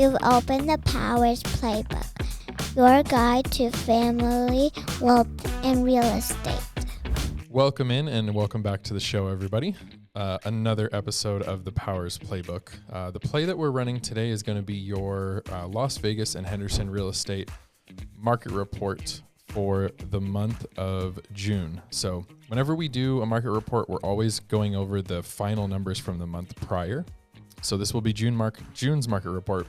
You've opened the Powers Playbook, your guide to family, wealth, and real estate. Welcome in and welcome back to the show, everybody. Another episode of the Powers Playbook. The play that we're running today is going to be your Las Vegas and Henderson real estate market report for the month of June. So whenever we do a market report, we're always going over the final numbers from the month prior. So this will be June's market report,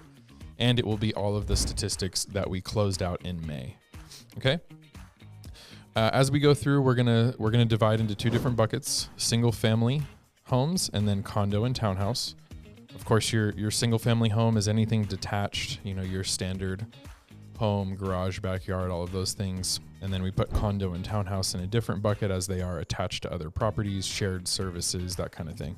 and it will be all of the statistics that we closed out in May. Okay. As we go through, we're gonna divide into two different buckets: single family homes and then condo and townhouse. Of course, your single family home is anything detached, your standard home, garage, backyard, all of those things. And then we put condo and townhouse in a different bucket as they are attached to other properties, shared services, that kind of thing.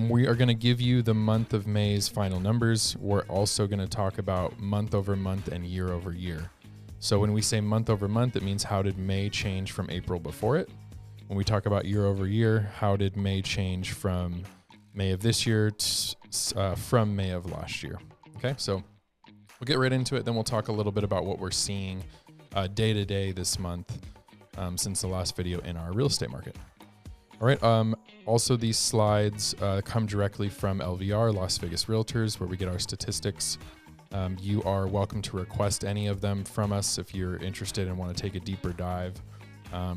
We are going to give you the month of May's final numbers. We're also going to talk about month over month and year over year. So when we say month over month, it means how did May change from April before it? When we talk about year over year, how did May change from May of this year from May of last year? Okay, so we'll get right into it. Then we'll talk a little bit about what we're seeing day to day this month since the last video in our real estate market. All right. Also, these slides come directly from LVR, Las Vegas Realtors, where we get our statistics. You are welcome to request any of them from us if you're interested and want to take a deeper dive.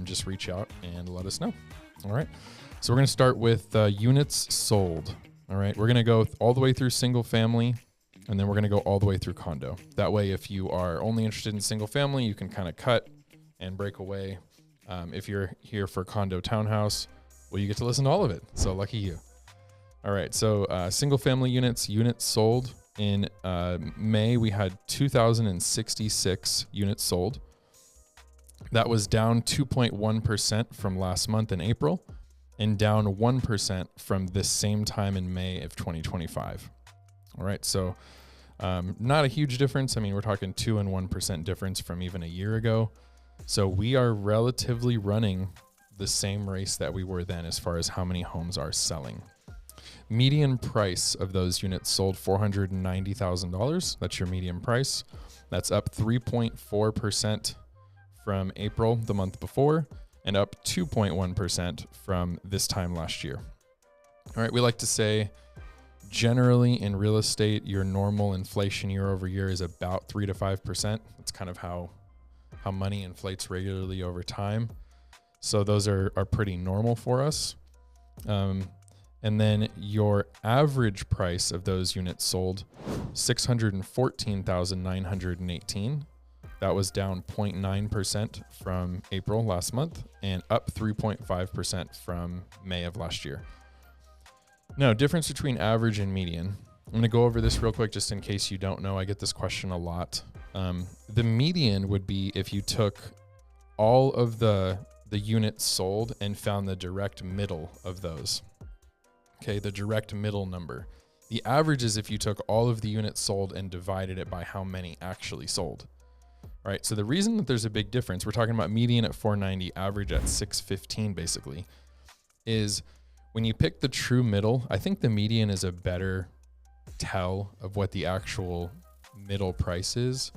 Just reach out and let us know. All right. So we're going to start with units sold. All right. We're going to go all the way through single family, and then we're going to go all the way through condo. That way, if you are only interested in single family, you can kind of cut and break away. If you're here for condo townhouse, well, you get to listen to all of it. So lucky you. All right. So single family units sold in May, we had 2,066 units sold. That was down 2.1% from last month in April and down 1% from this same time in May of 2025. All right. So not a huge difference. I mean, we're talking 2 and 1% difference from even a year ago. So we are relatively running the same race that we were then as far as how many homes are selling. Median price of those units sold $490,000. That's your median price. That's up 3.4% from April, the month before, and up 2.1% from this time last year. All right, we like to say generally in real estate, your normal inflation year over year is about 3 to 5%. That's kind of how money inflates regularly over time. So those are pretty normal for us. And then your average price of those units sold, $614,918. That was down 0.9% from April last month and up 3.5% from May of last year. Now, difference between average and median. I'm going to go over this real quick just in case you don't know. I get this question a lot. The median would be if you took all of the units sold and found the direct middle of those. Okay, the direct middle number. The average is if you took all of the units sold and divided it by how many actually sold. All right, so the reason that there's a big difference, we're talking about median at 490, average at 615 basically, is when you pick the true middle, I think the median is a better tell of what the actual middle price is.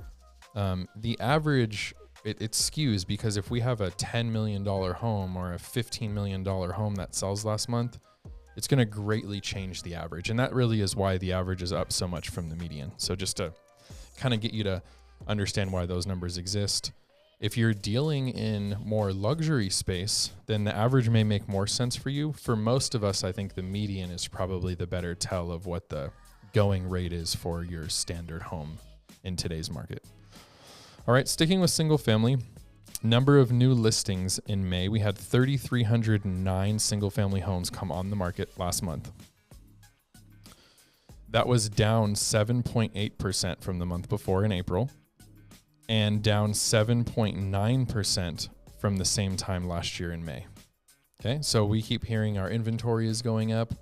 The average, it skews because if we have a $10 million home or a $15 million home that sells last month, it's going to greatly change the average. And that really is why the average is up so much from the median. So just to kind of get you to understand why those numbers exist. If you're dealing in more luxury space, then the average may make more sense for you. For most of us, I think the median is probably the better tell of what the going rate is for your standard home in today's market. All right, sticking with single family, number of new listings in May, we had 3,309 single family homes come on the market last month. That was down 7.8% from the month before in April and down 7.9% from the same time last year in May. Okay, so we keep hearing our inventory is going up.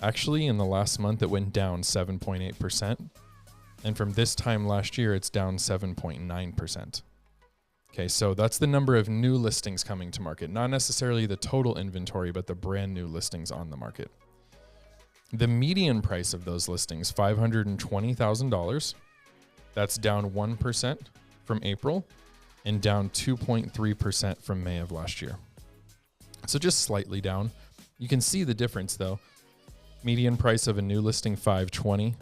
Actually, in the last month, it went down 7.8%. And from this time last year, it's down 7.9%. Okay, so that's the number of new listings coming to market, not necessarily the total inventory, but the brand new listings on the market. The median price of those listings, $520,000. That's down 1% from April and down 2.3% from May of last year. So just slightly down. You can see the difference though. Median price of a new listing, $520.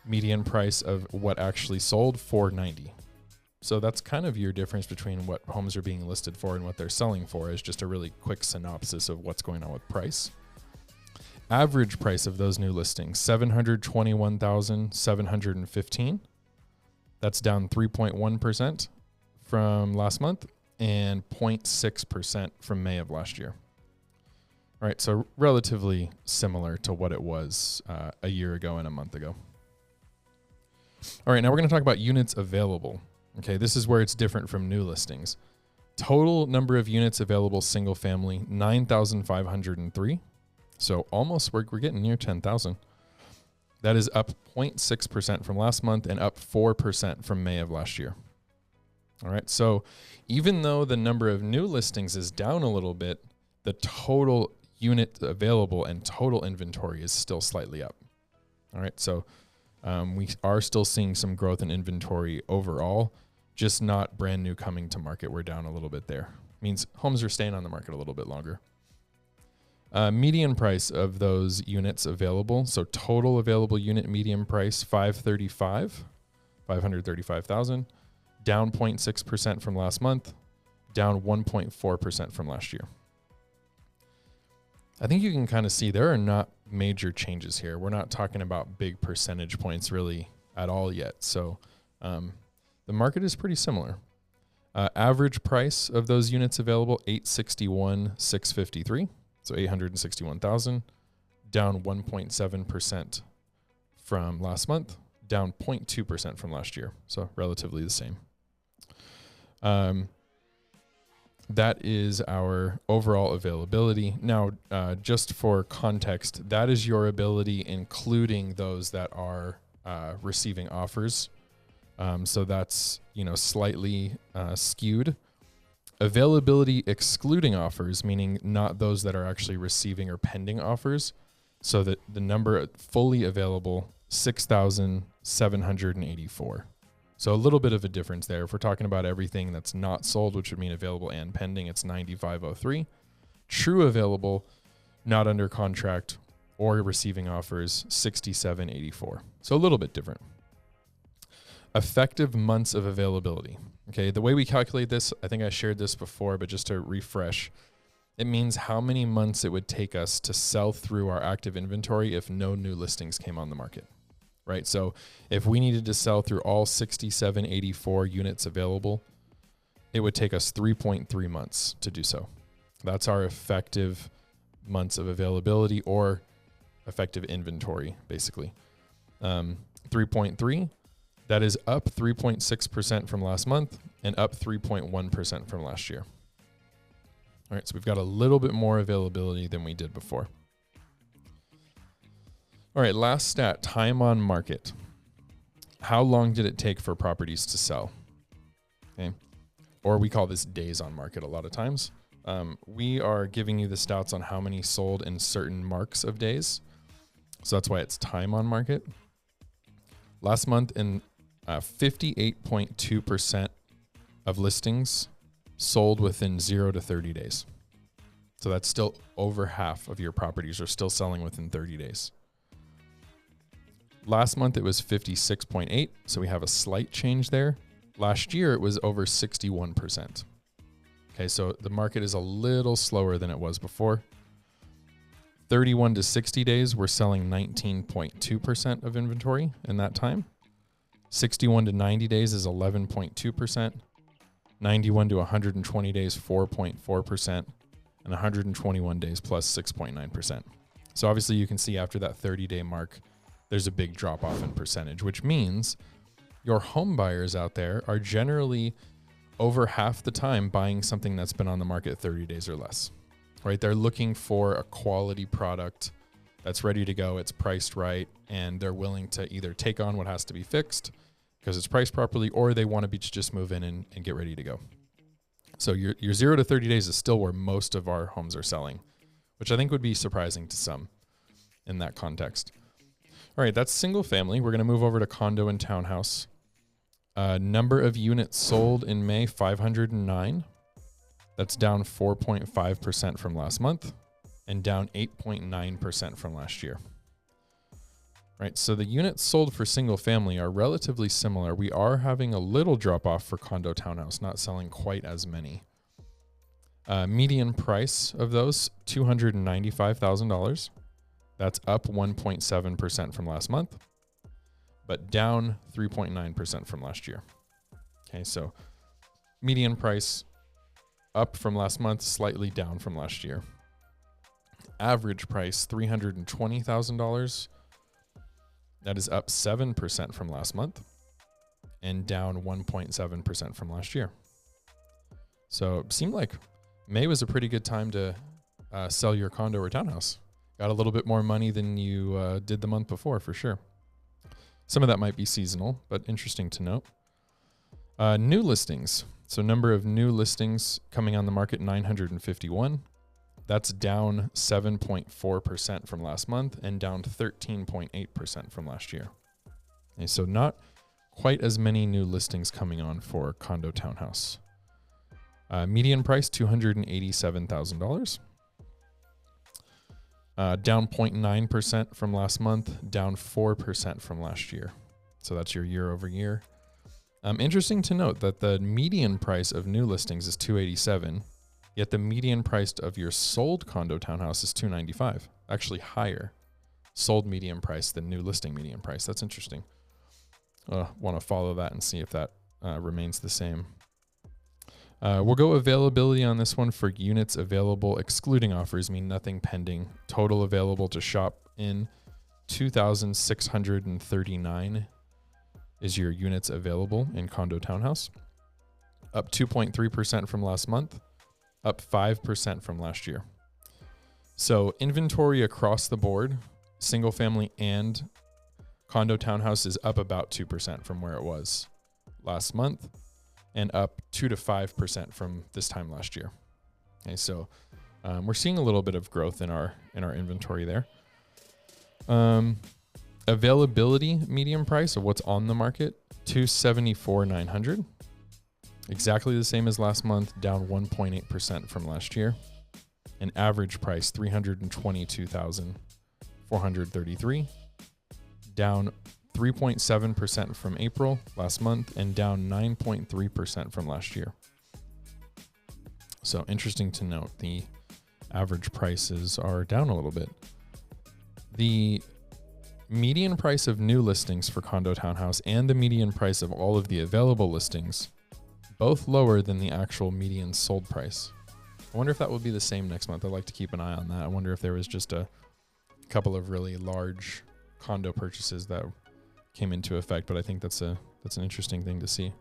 Median price of what actually sold, $490. So that's kind of your difference between what homes are being listed for and what they're selling for, is just a really quick synopsis of what's going on with price. Average price of those new listings, $721,715. That's down 3.1% from last month and 0.6% from May of last year. All right, so relatively similar to what it was a year ago and a month ago. All right, now we're going to talk about units available. Okay, this is where it's different from new listings. Total number of units available single family, 9,503. So almost we're getting near 10,000. That is up 0.6% from last month and up 4% from May of last year. All right, so even though the number of new listings is down a little bit, the total unit available and total inventory is still slightly up. All right, so we are still seeing some growth in inventory overall, just not brand new coming to market. We're down a little bit there. Means homes are staying on the market a little bit longer. Median price of those units available. So total available unit median price, $535,000, down 0.6% from last month, down 1.4% from last year. I think you can kind of see there are not major changes here. We're not talking about big percentage points really at all yet. So the market is pretty similar. Average price of those units available, $861,653. So $861,000, down 1.7% from last month, down 0.2% from last year. So relatively the same. That is our overall availability. Now, just for context, that is your ability, including those that are receiving offers. So that's, slightly skewed. Availability excluding offers, meaning not those that are actually receiving or pending offers. So that the number fully available, 6,784. So a little bit of a difference there. If we're talking about everything that's not sold, which would mean available and pending, it's 9,503. True available, not under contract or receiving offers, 6,784. So a little bit different. Effective months of availability. Okay, the way we calculate this, I think I shared this before, but just to refresh, it means how many months it would take us to sell through our active inventory if no new listings came on the market, right? So if we needed to sell through all 6,784 units available, it would take us 3.3 months to do so. That's our effective months of availability or effective inventory, basically. 3.3. That is up 3.6% from last month and up 3.1% from last year. All right, so we've got a little bit more availability than we did before. All right, last stat, time on market. How long did it take for properties to sell? Okay, or we call this days on market a lot of times. We are giving you the stats on how many sold in certain marks of days. So that's why it's time on market. Last month, 58.2% of listings sold within 0 to 30 days. So that's still over half of your properties are still selling within 30 days. Last month it was 56.8, so we have a slight change there. Last year it was over 61%. Okay, so the market is a little slower than it was before. 31 to 60 days, we're selling 19.2% of inventory in that time. 61 to 90 days is 11.2%. 91 to 120 days, 4.4%. And 121 days plus 6.9%. So obviously you can see after that 30-day mark, there's a big drop off in percentage, which means your home buyers out there are generally over half the time buying something that's been on the market 30 days or less, right? They're looking for a quality product that's ready to go. It's priced right. And they're willing to either take on what has to be fixed because it's priced properly, or they want to just move in and get ready to go. So your 0 to 30 days is still where most of our homes are selling, which I think would be surprising to some in that context. All right, that's single family. We're going to move over to condo and townhouse. Number of units sold in May, 509. That's down 4.5% from last month and down 8.9% from last year. Right, so the units sold for single family are relatively similar. We are having a little drop off for condo townhouse, not selling quite as many. Median price of those, $295,000. That's up 1.7% from last month, but down 3.9% from last year. Okay, so median price up from last month, slightly down from last year. Average price, $320,000. That is up 7% from last month and down 1.7% from last year. So it seemed like May was a pretty good time to sell your condo or townhouse. Got a little bit more money than you did the month before, for sure. Some of that might be seasonal, but interesting to note. New listings. So number of new listings coming on the market, 951. That's down 7.4% from last month and down 13.8% from last year. Okay, so not quite as many new listings coming on for condo townhouse. Median price, $287,000. Down 0.9% from last month, down 4% from last year. So that's your year over year. Interesting to note that the median price of new listings is $287,000. Yet the median price of your sold condo townhouse is $295,000, actually higher sold median price than new listing median price. That's interesting. Want to follow that and see if that remains the same. We'll go availability on this one for units available, excluding offers, mean nothing pending. Total available to shop in, 2,639 is your units available in condo townhouse. Up 2.3% from last month. Up 5% from last year. So inventory across the board, single family and condo townhouse is up about 2% from where it was last month and up 2 to 5% from this time last year. Okay, so we're seeing a little bit of growth in our inventory there. Availability median price of what's on the market, $274,900. Exactly the same as last month, down 1.8% from last year. An average price, $322,433, down 3.7% from April last month and down 9.3% from last year. So interesting to note, the average prices are down a little bit. The median price of new listings for condo townhouse and the median price of all of the available listings, both lower than the actual median sold price. I wonder if that will be the same next month. I'd like to keep an eye on that. I wonder if there was just a couple of really large condo purchases that came into effect, but I think that's an interesting thing to see.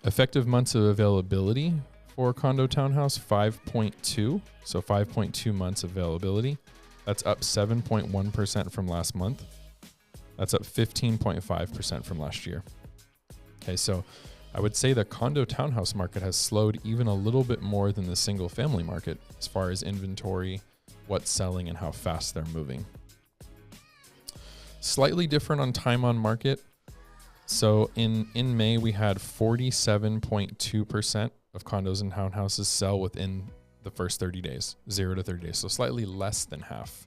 Effective months of availability for condo townhouse, 5.2. So 5.2 months availability. That's up 7.1% from last month. That's up 15.5% from last year. Okay, so I would say the condo townhouse market has slowed even a little bit more than the single family market as far as inventory, what's selling, and how fast they're moving. Slightly different on time on market. So in May, we had 47.2% of condos and townhouses sell within the first 30 days, 0 to 30 days. So slightly less than half.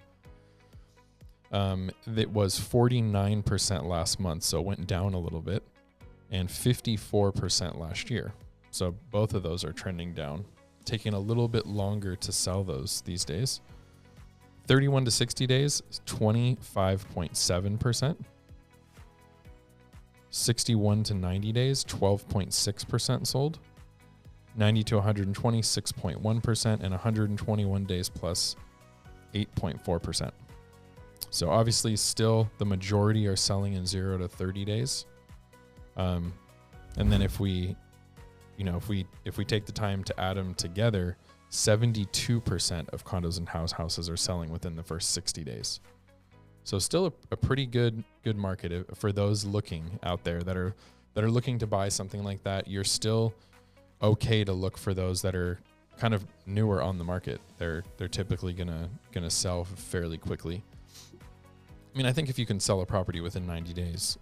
It was 49% last month, so it went down a little bit. And 54% last year. So both of those are trending down, taking a little bit longer to sell those these days. 31 to 60 days, 25.7%. 61 to 90 days, 12.6% sold. 90 to 120, 6.1%, and 121 days plus 8.4%. So obviously still the majority are selling in 0 to 30 days. And then if we take the time to add them together, 72% of condos and houses are selling within the first 60 days. So still a pretty good market for those looking out there that are looking to buy something like that. You're still okay to look for those that are kind of newer on the market. They're typically gonna sell fairly quickly. I mean, I think if you can sell a property within 90 days,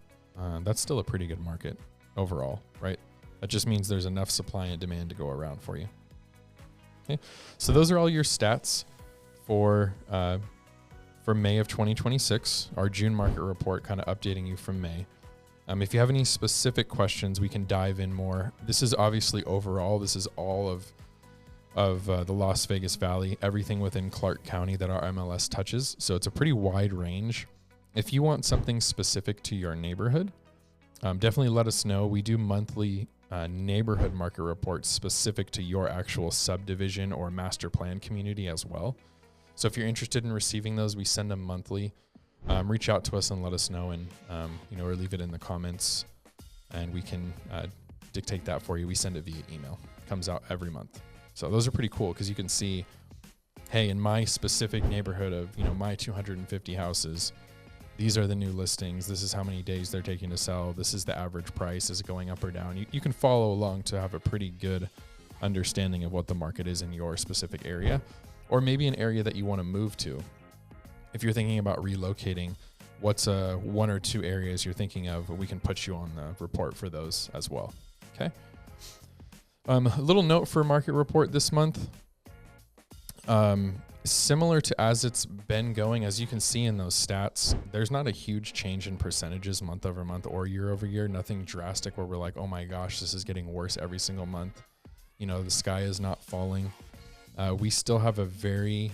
that's still a pretty good market overall, right? That just means there's enough supply and demand to go around for you. Okay, so those are all your stats for May of 2026, our June market report kind of updating you from May. If you have any specific questions, we can dive in more. This is obviously overall, this is all of the Las Vegas Valley, everything within Clark County that our MLS touches. So it's a pretty wide range. If you want something specific to your neighborhood, definitely let us know. We do monthly neighborhood market reports specific to your actual subdivision or master plan community as well. So if you're interested in receiving those, we send them monthly. Reach out to us and let us know, and or leave it in the comments, and we can dictate that for you. We send it via email. It comes out every month. So those are pretty cool because you can see, hey, in my specific neighborhood of my 250 houses, these are the new listings. This is how many days they're taking to sell. This is the average price. Is it going up or down? You can follow along to have a pretty good understanding of what the market is in your specific area, or maybe an area that you want to move to. If you're thinking about relocating, what's one or two areas you're thinking of? We can put you on the report for those as well. Okay. A little note for market report this month. Similar to as it's been going, as you can see in those stats, there's not a huge change in percentages month over month or year over year. Nothing drastic where we're like, oh my gosh, this is getting worse every single month. The sky is not falling. We still have a very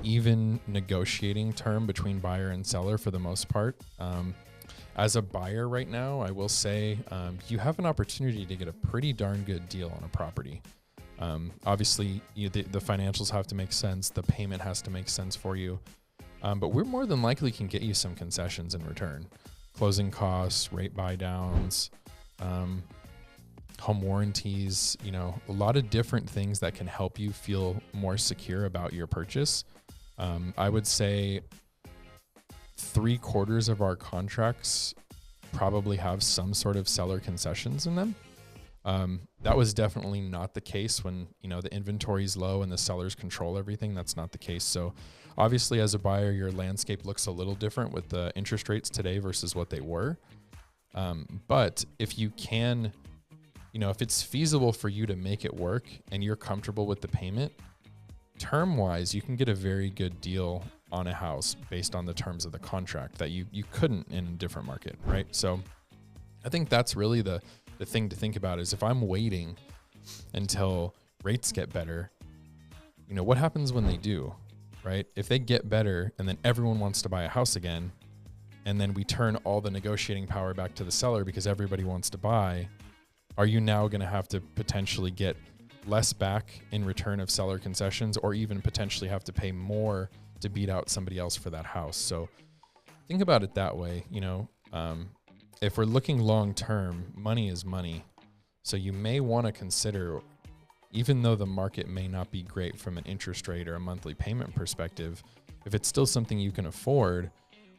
even negotiating term between buyer and seller for the most part. As a buyer right now, I will say you have an opportunity to get a pretty darn good deal on a property. Obviously, the financials have to make sense. The payment has to make sense for you. But we're more than likely can get you some concessions in return. Closing costs, rate buy downs, home warranties, a lot of different things that can help you feel more secure about your purchase. I would say 3/4 of our contracts probably have some sort of seller concessions in them. That was definitely not the case when, the inventory is low and the sellers control everything. That's not the case. So obviously as a buyer, your landscape looks a little different with the interest rates today versus what they were. But if you can, if it's feasible for you to make it work and you're comfortable with the payment, term wise, you can get a very good deal on a house based on the terms of the contract that you couldn't in a different market. Right. So I think that's really the thing to think about is if I'm waiting until rates get better, what happens when they do, right? If they get better and then everyone wants to buy a house again, and then we turn all the negotiating power back to the seller because everybody wants to buy, are you now going to have to potentially get less back in return of seller concessions, or even potentially have to pay more to beat out somebody else for that house? So think about it that way. If we're looking long term, money is money. So you may want to consider, even though the market may not be great from an interest rate or a monthly payment perspective, if it's still something you can afford,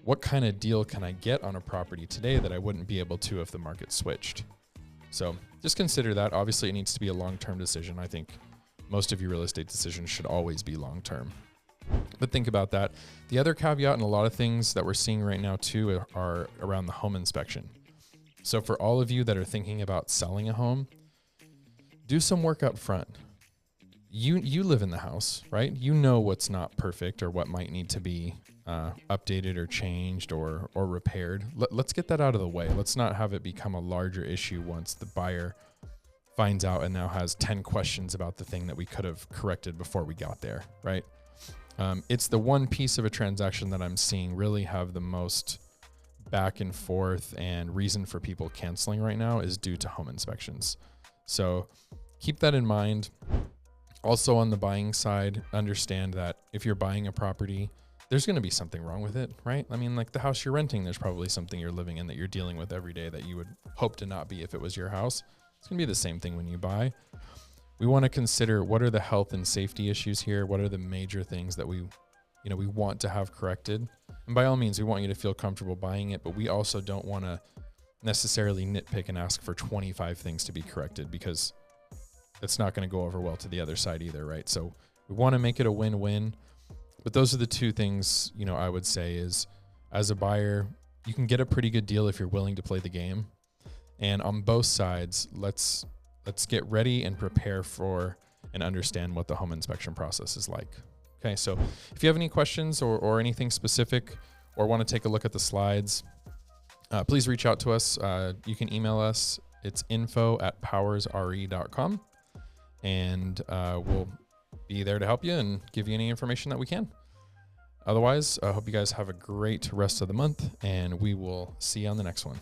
what kind of deal can I get on a property today that I wouldn't be able to if the market switched? So just consider that. Obviously, it needs to be a long-term decision. I think most of your real estate decisions should always be long-term. But think about that. The other caveat, and a lot of things that we're seeing right now too, are around the home inspection. So for all of you that are thinking about selling a home, do some work up front. You live in the house, right? You know what's not perfect or what might need to be updated or changed or repaired. Let's get that out of the way. Let's not have it become a larger issue once the buyer finds out and now has 10 questions about the thing that we could have corrected before we got there, right? It's the one piece of a transaction that I'm seeing really have the most back and forth, and reason for people canceling right now is due to home inspections. So keep that in mind. Also on the buying side, understand that if you're buying a property, there's going to be something wrong with it, right? I mean, like the house you're renting, there's probably something you're living in that you're dealing with every day that you would hope to not be if it was your house. It's going to be the same thing when you buy. We want to consider what are the health and safety issues here? What are the major things that we want to have corrected? And by all means, we want you to feel comfortable buying it, but we also don't want to necessarily nitpick and ask for 25 things to be corrected, because it's not going to go over well to the other side either, right? So we want to make it a win-win. But those are the two things, I would say is as a buyer, you can get a pretty good deal if you're willing to play the game. And on both sides, let's get ready and prepare for and understand what the home inspection process is like. Okay, so if you have any questions or anything specific or want to take a look at the slides, please reach out to us. You can email us. It's info@powersre.com, and we'll be there to help you and give you any information that we can. Otherwise, I hope you guys have a great rest of the month, and we will see you on the next one.